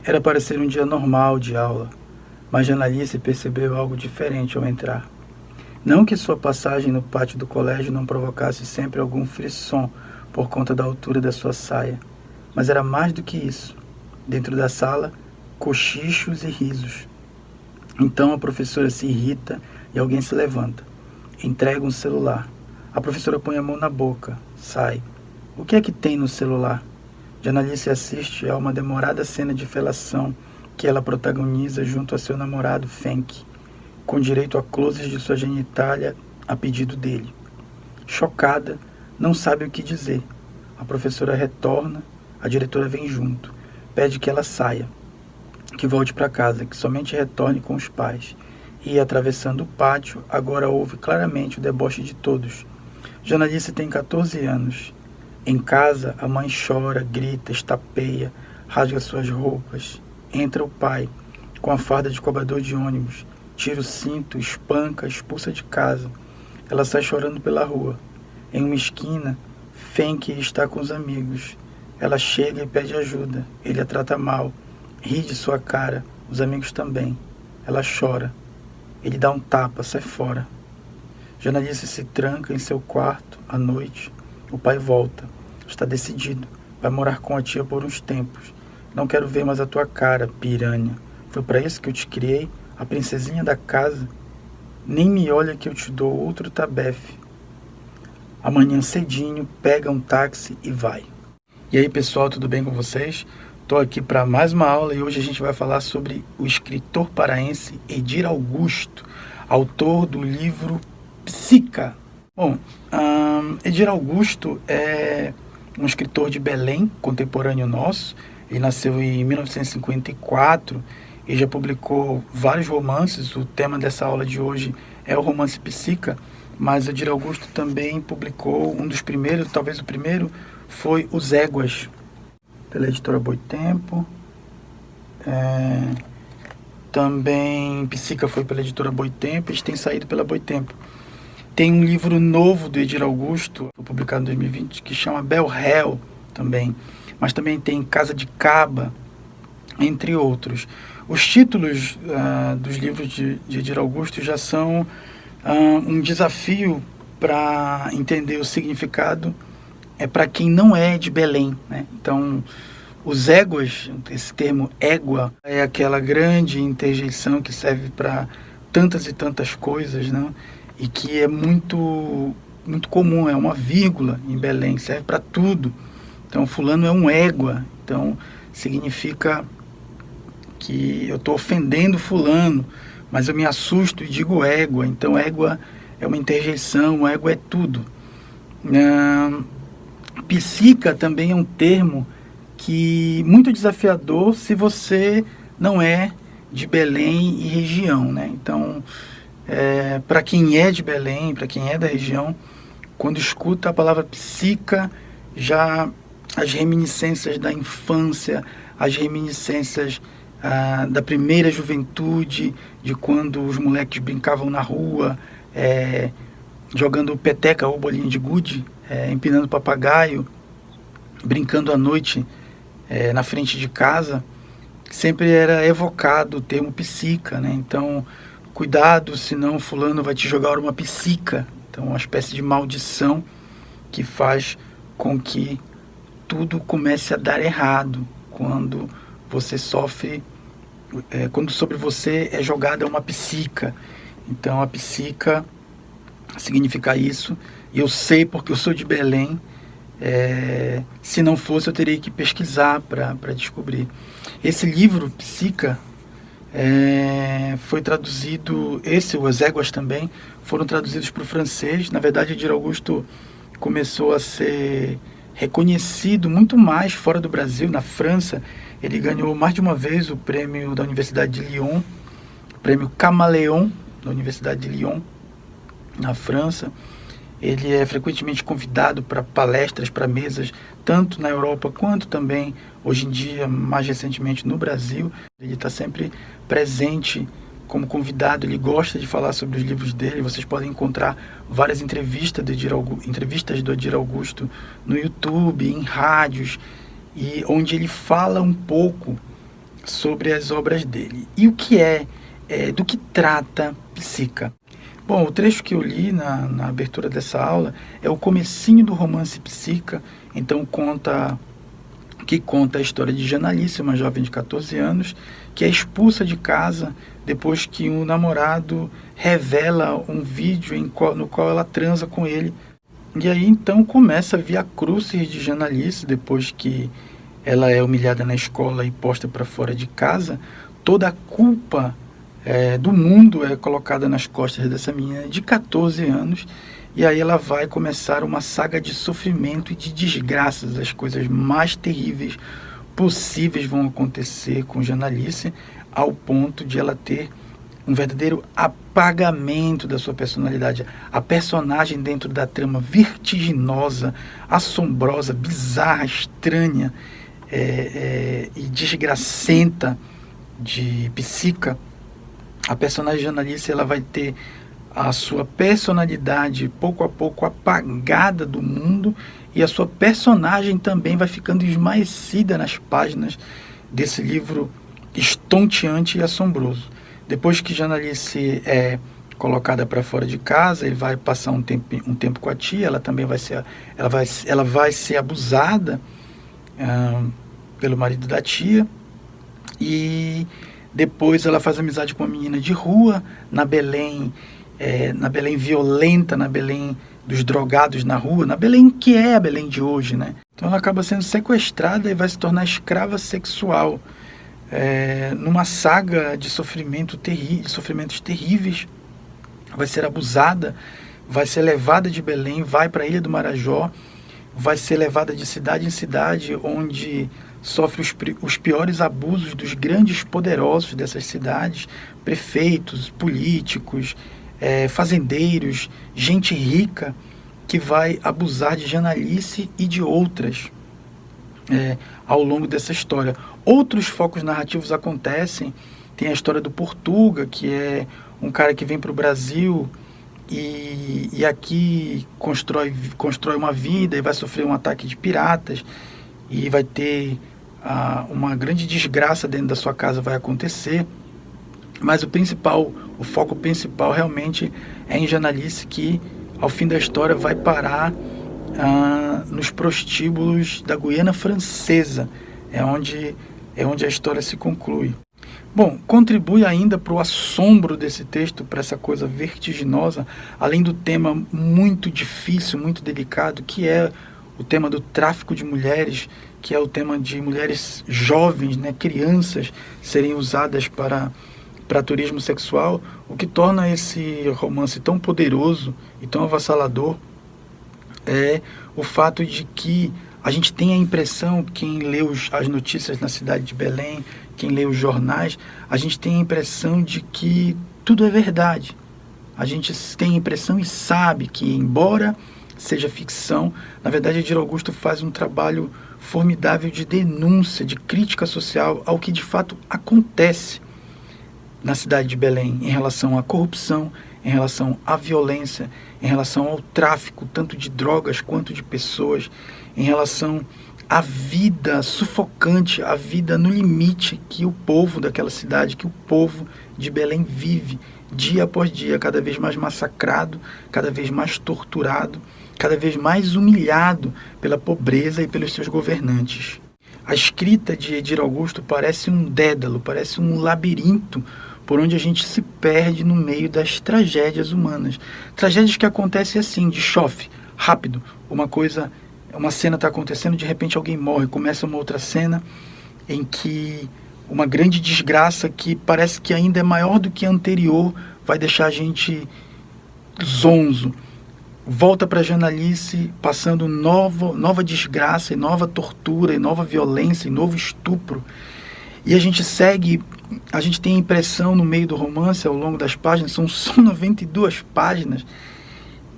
Era para ser um dia normal de aula, mas Janalice percebeu algo diferente ao entrar. Não que sua passagem no pátio do colégio não provocasse sempre algum frisson por conta da altura da sua saia, mas era mais do que isso. Dentro da sala, cochichos e risos. Então a professora se irrita e alguém se levanta. Entrega um celular. A professora põe a mão na boca. Sai. O que é que tem no celular? Janalice assiste a uma demorada cena de felação que ela protagoniza junto a seu namorado Fenk, com direito a closes de sua genitália a pedido dele. Chocada, não sabe o que dizer. A professora retorna, a diretora vem junto. Pede que ela saia, que volte para casa, que somente retorne com os pais. E, atravessando o pátio, agora ouve claramente o deboche de todos. Janalice tem 14 anos. Em casa, a mãe chora, grita, estapeia, rasga suas roupas. Entra o pai, com a farda de cobrador de ônibus. Tira o cinto, espanca, expulsa de casa. Ela sai chorando pela rua. Em uma esquina, Fenk está com os amigos. Ela chega e pede ajuda. Ele a trata mal. Ri de sua cara. Os amigos também. Ela chora. Ele dá um tapa, sai fora. Janalice se tranca em seu quarto, à noite. O pai volta. Está decidido. Vai morar com a tia por uns tempos. Não quero ver mais a tua cara, piranha. Foi para isso que eu te criei, a princesinha da casa. Nem me olha que eu te dou outro tabefe. Amanhã cedinho, pega um táxi e vai. E aí, pessoal, tudo bem com vocês? Estou aqui para mais uma aula e hoje a gente vai falar sobre o escritor paraense Edir Augusto, autor do livro Psica. Bom, Edir Augusto é um escritor de Belém, contemporâneo nosso. Ele nasceu em 1954 e já publicou vários romances. O tema dessa aula de hoje é o romance Psica, mas Edir Augusto também publicou um dos primeiros, talvez o primeiro, foi Os Éguas, pela editora Boitempo. Também Psica foi pela editora Boitempo, eles têm saído pela Boitempo. Tem um livro novo do Edir Augusto, publicado em 2020, que chama Bel Hel também. Mas também tem Casa de Caba, entre outros. Os títulos dos livros de Edir Augusto já são um desafio para entender o significado para quem não é de Belém, né? Então, os éguas, esse termo égua, é aquela grande interjeição que serve para tantas e tantas coisas, né? E que é muito, muito comum, é uma vírgula em Belém, serve para tudo. Então, fulano é um égua, então significa que eu estou ofendendo fulano, mas eu me assusto e digo égua. Então, égua é uma interjeição, égua é tudo. Psica também é um termo que muito desafiador se você não é de Belém e região, né? Então, para quem é de Belém, para quem é da região, quando escuta a palavra psica, já as reminiscências da infância, as reminiscências da primeira juventude, de quando os moleques brincavam na rua, jogando peteca ou bolinha de gude, empinando papagaio, brincando à noite na frente de casa, sempre era evocado o termo psica, né? Então, cuidado, senão fulano vai te jogar uma psica. Então, uma espécie de maldição que faz com que tudo comece a dar errado quando você sofre, quando sobre você é jogada uma psica. Então, a psica significa isso, e eu sei porque eu sou de Belém. Se não fosse, eu teria que pesquisar para descobrir. Esse livro, Psica, foi traduzido, Os Éguas também, foram traduzidos para o francês. Na verdade, Edir Augusto começou a ser reconhecido muito mais fora do Brasil, na França. Ele ganhou mais de uma vez o prêmio da Universidade de Lyon, o prêmio Camaleon da Universidade de Lyon, na França. Ele é frequentemente convidado para palestras, para mesas, tanto na Europa quanto também, hoje em dia, mais recentemente, no Brasil. Ele está sempre presente como convidado, ele gosta de falar sobre os livros dele. Vocês podem encontrar várias entrevistas do Edir Augusto no YouTube, em rádios, e onde ele fala um pouco sobre as obras dele. E o que do que trata Psica? Bom, o trecho que eu li na abertura dessa aula é o comecinho do romance Psica, então conta a história de Janalice, uma jovem de 14 anos, que é expulsa de casa depois que um namorado revela um vídeo no qual ela transa com ele. E aí então começa a Via Crucis de Janalice, depois que ela é humilhada na escola e posta para fora de casa. Toda a culpa do mundo é colocada nas costas dessa menina de 14 anos, e aí ela vai começar uma saga de sofrimento e de desgraças. As coisas mais terríveis possíveis vão acontecer com Janalice, ao ponto de ela ter um verdadeiro apagamento da sua personalidade. A personagem dentro da trama vertiginosa, assombrosa, bizarra, estranha e desgracenta de Psica, a personagem Janalice, ela vai ter a sua personalidade pouco a pouco apagada do mundo, e a sua personagem também vai ficando esmaecida nas páginas desse livro estonteante e assombroso. Depois que Janalice é colocada para fora de casa e vai passar um tempo com a tia, ela também vai ser abusada pelo marido da tia, e depois ela faz amizade com uma menina de rua na Belém violenta, na Belém dos drogados na rua, na Belém que é a Belém de hoje, né? Então ela acaba sendo sequestrada e vai se tornar escrava sexual, numa saga de sofrimentos terríveis. Vai ser abusada, vai ser levada de Belém, vai para a Ilha do Marajó, vai ser levada de cidade em cidade, onde sofre os piores abusos dos grandes poderosos dessas cidades, prefeitos, políticos, fazendeiros, gente rica, que vai abusar de Janalice e de outras ao longo dessa história. Outros focos narrativos acontecem. Tem a história do Portuga, que é um cara que vem para o Brasil e aqui constrói uma vida e vai sofrer um ataque de piratas, e vai ter uma grande desgraça dentro da sua casa vai acontecer. Mas o foco principal realmente é em Janalice, que ao fim da história vai parar nos prostíbulos da Guiana Francesa. É onde a história se conclui. Bom, contribui ainda para o assombro desse texto, para essa coisa vertiginosa, além do tema muito difícil, muito delicado, que é o tema do tráfico de mulheres, que é o tema de mulheres jovens, né, crianças, serem usadas para turismo sexual. O que torna esse romance tão poderoso e tão avassalador é o fato de que a gente tem a impressão, quem lê as notícias na cidade de Belém, quem lê os jornais, a gente tem a impressão de que tudo é verdade. A gente tem a impressão e sabe que, embora seja ficção, na verdade Edir Augusto faz um trabalho formidável de denúncia, de crítica social ao que de fato acontece na cidade de Belém, em relação à corrupção, em relação à violência, em relação ao tráfico, tanto de drogas quanto de pessoas, em relação à vida sufocante, à vida no limite que o povo daquela cidade, que o povo de Belém vive, dia após dia, cada vez mais massacrado, cada vez mais torturado, cada vez mais humilhado pela pobreza e pelos seus governantes. A escrita de Edir Augusto parece um dédalo, parece um labirinto por onde a gente se perde no meio das tragédias humanas. Tragédias que acontecem assim, de chofre, rápido. Uma cena está acontecendo, de repente alguém morre, começa uma outra cena em que uma grande desgraça que parece que ainda é maior do que a anterior vai deixar a gente zonzo. Volta para Janalice, passando nova desgraça, e nova tortura, e nova violência, e novo estupro. E a gente tem a impressão no meio do romance, ao longo das páginas, são só 92 páginas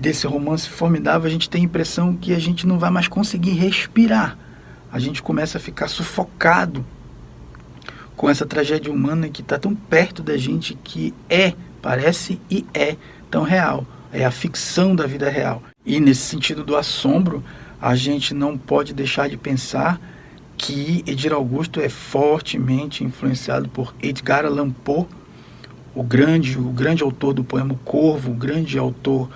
desse romance formidável, a gente tem a impressão que a gente não vai mais conseguir respirar. A gente começa a ficar sufocado com essa tragédia humana que está tão perto da gente, que parece e é tão real. É a ficção da vida real. E nesse sentido do assombro, a gente não pode deixar de pensar que Edir Augusto é fortemente influenciado por Edgar Allan Poe, o grande autor do poema O Corvo, o grande autor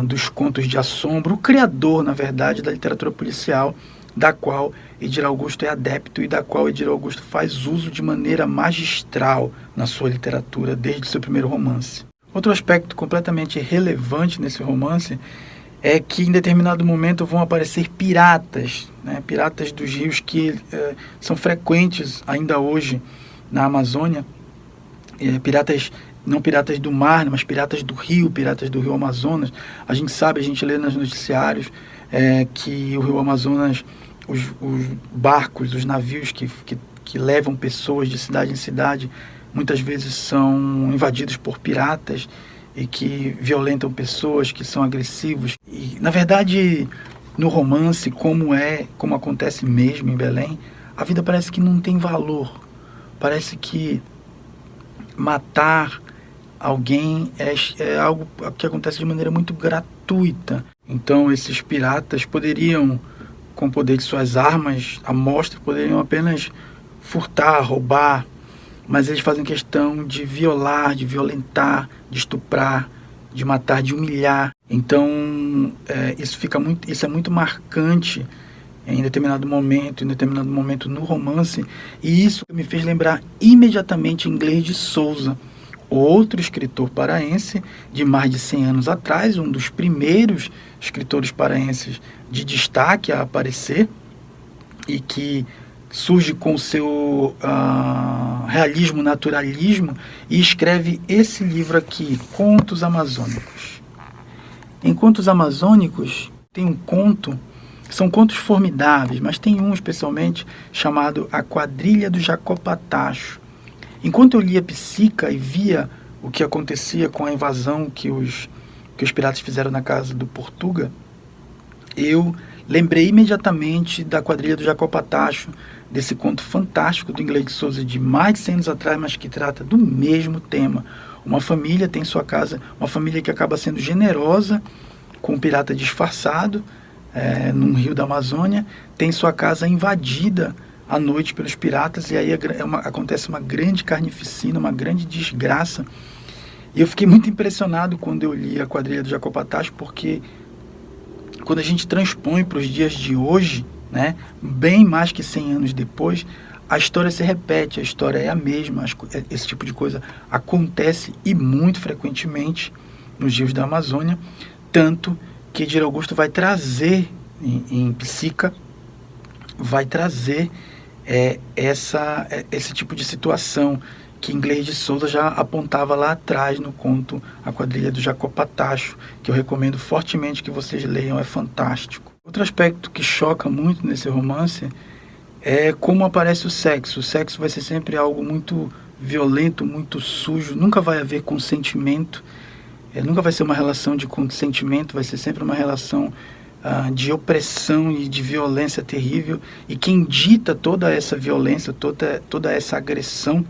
dos contos de assombro, o criador, na verdade, da literatura policial, da qual Edir Augusto é adepto e da qual Edir Augusto faz uso de maneira magistral na sua literatura, desde o seu primeiro romance. Outro aspecto completamente relevante nesse romance é que em determinado momento vão aparecer piratas, né? Piratas dos rios que são frequentes ainda hoje na Amazônia, piratas, não piratas do mar, mas piratas do rio Amazonas. A gente sabe, a gente lê nos noticiários que o rio Amazonas, os barcos, os navios que levam pessoas de cidade em cidade, muitas vezes são invadidos por piratas e que violentam pessoas, que são agressivos. E, na verdade, no romance, como acontece mesmo em Belém, a vida parece que não tem valor. Parece que matar alguém é algo que acontece de maneira muito gratuita. Então, esses piratas poderiam, com o poder de suas armas à mostra, poderiam apenas furtar, roubar, mas eles fazem questão de violar, de violentar, de estuprar, de matar, de humilhar. Então, isso é muito marcante em determinado momento no romance, e isso me fez lembrar imediatamente Inglês de Souza, outro escritor paraense de mais de 100 anos atrás, um dos primeiros escritores paraenses de destaque a aparecer, e que surge com o seu realismo, naturalismo, e escreve esse livro aqui, Contos Amazônicos. Em Contos Amazônicos tem um conto, são contos formidáveis, mas tem um especialmente chamado A Quadrilha do Jacopatacho. Enquanto eu lia Psica e via o que acontecia com a invasão que os piratas fizeram na casa do Portuga, eu lembrei imediatamente da Quadrilha do Jacopatacho, desse conto fantástico do Inglês de Souza de mais de 100 anos atrás, mas que trata do mesmo tema. Uma família tem sua casa, uma família que acaba sendo generosa com um pirata disfarçado, num rio da Amazônia, tem sua casa invadida à noite pelos piratas, e aí acontece uma grande carnificina, uma grande desgraça. E eu fiquei muito impressionado quando eu li a Quadrilha do Jacopatacho, porque quando a gente transpõe para os dias de hoje, né, bem mais que 100 anos depois, a história se repete, a história é a mesma, esse tipo de coisa acontece e muito frequentemente nos rios da Amazônia, tanto que Edir Augusto vai trazer em Psica, vai trazer esse tipo de situação que Inglês de Souza já apontava lá atrás no conto A Quadrilha do Jacopatacho, que eu recomendo fortemente que vocês leiam, é fantástico. Outro aspecto que choca muito nesse romance é como aparece o sexo. O sexo vai ser sempre algo muito violento, muito sujo, nunca vai haver consentimento, nunca vai ser uma relação de consentimento, vai ser sempre uma relação de opressão e de violência terrível, e quem dita toda essa violência, toda essa agressão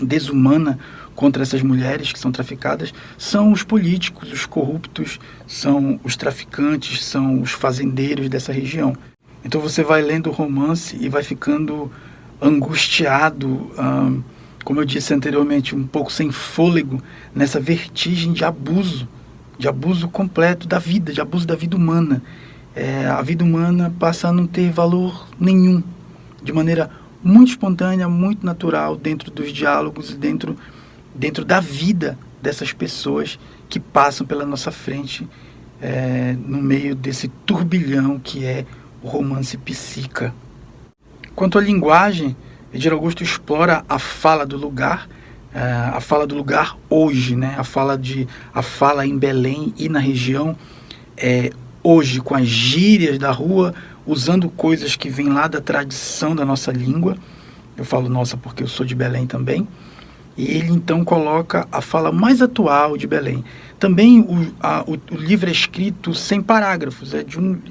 desumana contra essas mulheres que são traficadas são os políticos, os corruptos, são os traficantes, são os fazendeiros dessa região. Então você vai lendo o romance e vai ficando angustiado, como eu disse anteriormente, um pouco sem fôlego, nessa vertigem de abuso completo da vida, de abuso da vida humana. A vida humana passa a não ter valor nenhum, de maneira muito espontânea, muito natural, dentro dos diálogos e dentro da vida dessas pessoas que passam pela nossa frente, no meio desse turbilhão que é o romance Psica. Quanto à linguagem, Edir Augusto explora a fala do lugar, hoje, né? A fala em Belém e na região, hoje, com as gírias da rua, usando coisas que vêm lá da tradição da nossa língua. Eu falo nossa porque eu sou de Belém também. E ele então coloca a fala mais atual de Belém. Também o livro é escrito sem parágrafos,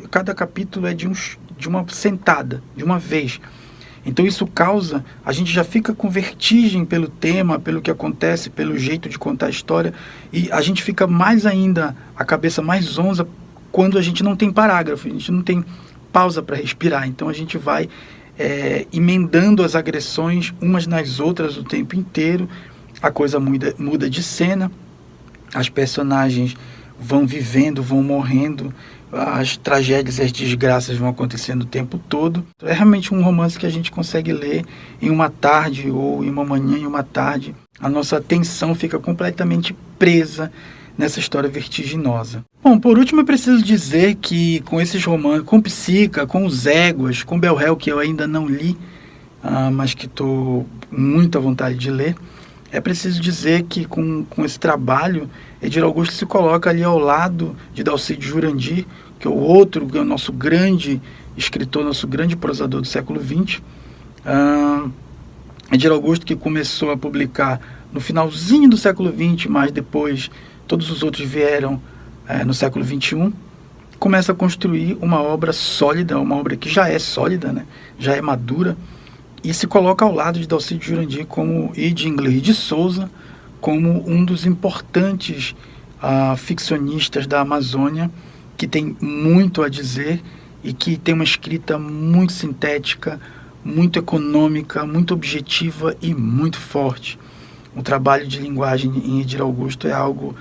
cada capítulo é de uma sentada, de uma vez. Então isso causa, a gente já fica com vertigem pelo tema, pelo que acontece, pelo jeito de contar a história, e a gente fica mais ainda, a cabeça mais zonza, quando a gente não tem parágrafo, a gente não tem pausa para respirar. Então a gente vai emendando as agressões umas nas outras o tempo inteiro. A coisa muda de cena, as personagens vão vivendo, vão morrendo, as tragédias e as desgraças vão acontecendo o tempo todo. É realmente um romance que a gente consegue ler em uma tarde ou em uma manhã, em uma tarde. A nossa atenção fica completamente presa nessa história vertiginosa. Bom, por último eu preciso dizer que com esses romances, com Psica, com Os Éguas, com Bell Hell, que eu ainda não li, mas que estou muito à vontade de ler, é preciso dizer que com esse trabalho, Edir Augusto se coloca ali ao lado de Dalcídio Jurandir, que é o nosso grande escritor, nosso grande prosador do século XX. Edir Augusto, que começou a publicar no finalzinho do século XX, mas depois todos os outros vieram no século XXI, começa a construir uma obra sólida, uma obra que já é sólida, né? Já é madura, e se coloca ao lado de Dalcídio Jurandir e de Inglês de Souza como um dos importantes ficcionistas da Amazônia, que tem muito a dizer e que tem uma escrita muito sintética, muito econômica, muito objetiva e muito forte. O trabalho de linguagem em Edir Augusto é algo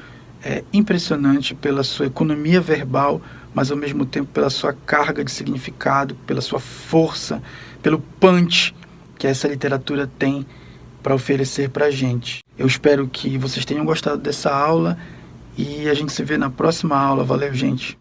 impressionante pela sua economia verbal, mas ao mesmo tempo pela sua carga de significado, pela sua força, pelo punch que essa literatura tem para oferecer para a gente. Eu espero que vocês tenham gostado dessa aula e a gente se vê na próxima aula. Valeu, gente!